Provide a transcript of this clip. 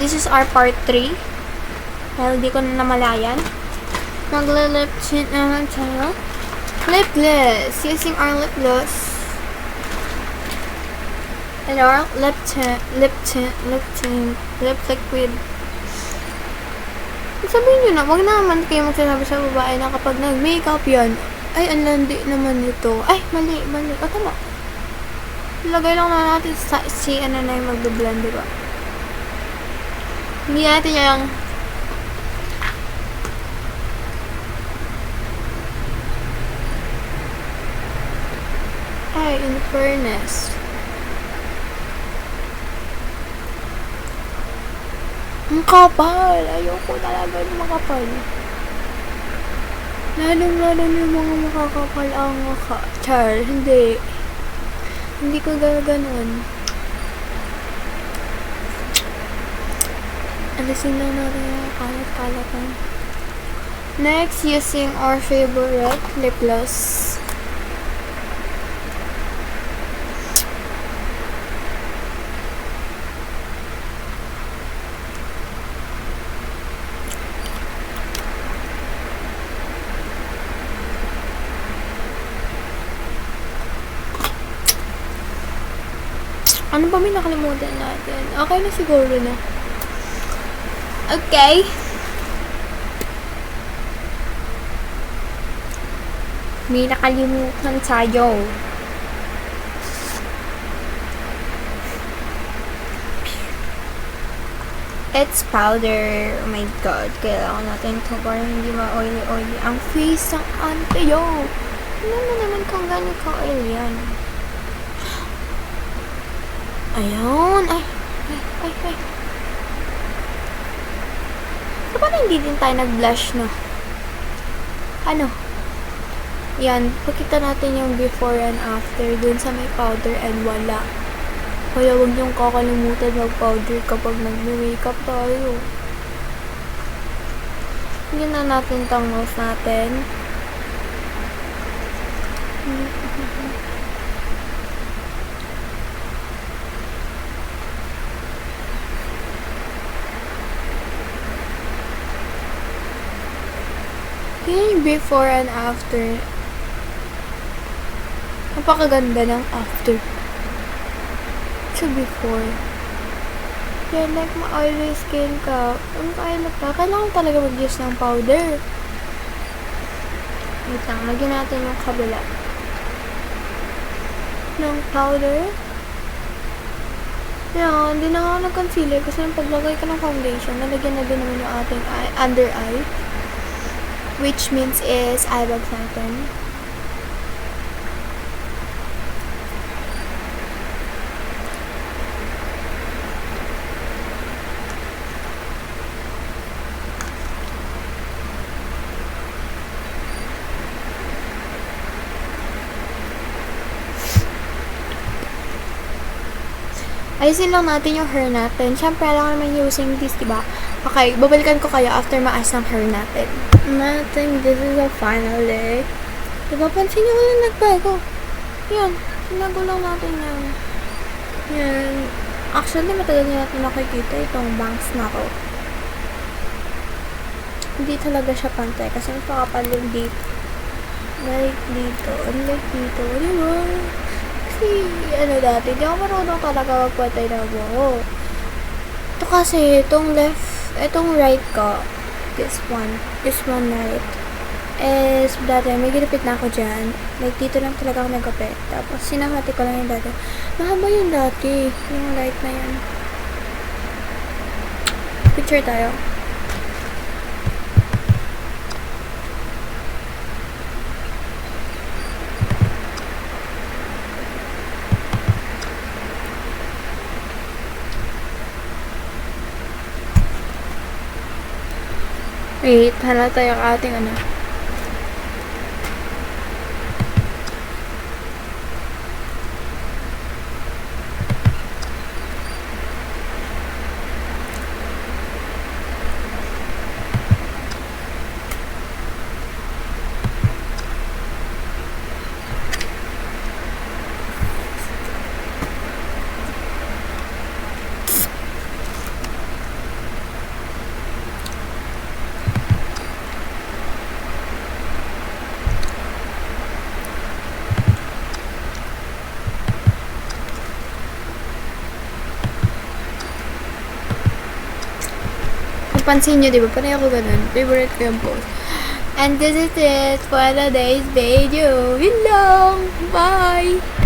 this is our part 3. Dahil di ko na namalayan. Magle-lip tint naman tayo. Lip gloss. Using our lip gloss. And our lip liquid. Sabihin nyo na, wag naman kayo magsasabi sa babae na kapag nag-makeup yan, ay, ang landi naman nito. Ay, mali. O, tama. Ilagay lang na natin si ano na yung magbe-blend, diba? Hindi natin yung ay, in fairness. Ang kapal. Ayoko talaga yung makapal. Lalong-lalo yung mga makakapal ang char. Hindi. Hindi ko gano'n. Alisin lang natin yung kalat-kalatan. Next, using our favorite lip gloss. Ano ba may nakalimutan natin? Okay na siguro na. Okay. May nakalimutan tayo. It's powder. Oh my god. Kailangan natin ito para hindi ma-oily ang face ng ante yo. Ano naman kung gano'n ka-oily yan? Ayun. Ay. So, paano hindi din tayo nag-blush, no? Ano? Yan. Pakita natin yung before and after dun sa may powder and wala. Kaya huwag niyong kakalimutan mag-powder kapag nag-makeup tayo. Hindi na natin tangos natin. Yung before and after. Napakaganda ng after. Sa before. Kaya like ma-oily skin ka, kailangan talaga mag-use ng powder. Wait lang, lagyan natin yung kabila. Ng powder. Yan, hindi na ako nag-concealer kasi nang paglagay ka ng foundation, nalagyan na din naman yung ating under eye. Which means is eyebags natin. Ayusin lang natin yung hair natin. Siyempre, alam naman using this, diba? Okay, babalikan ko kayo after maayos ng hair natin. This is the final look. Diba, pansin nyo wala nagbago. Yan, sinago lang natin yan. Yan. Actually, matagal na natin nakikita itong bangs na to. Hindi talaga siya pantay kasi mas makapal yung dito. Like dito. Unlike dito. Diba? Kasi, dati, di ako marunong talaga magpatay na buho. Ito kasi, itong right ko, this one right, is, dati, may ginapit na ako dyan. Like, dito lang talaga ako nagkapit. Tapos, sinamati ko lang yung dati. Mahaba yung dati, yung right na yan. Picture tayo. Wait, hala tayo ang ating napansin nyo, di ba? Panay ako ganun. Favorite ko yung post. And this is it for today's video. Yun lang. Bye!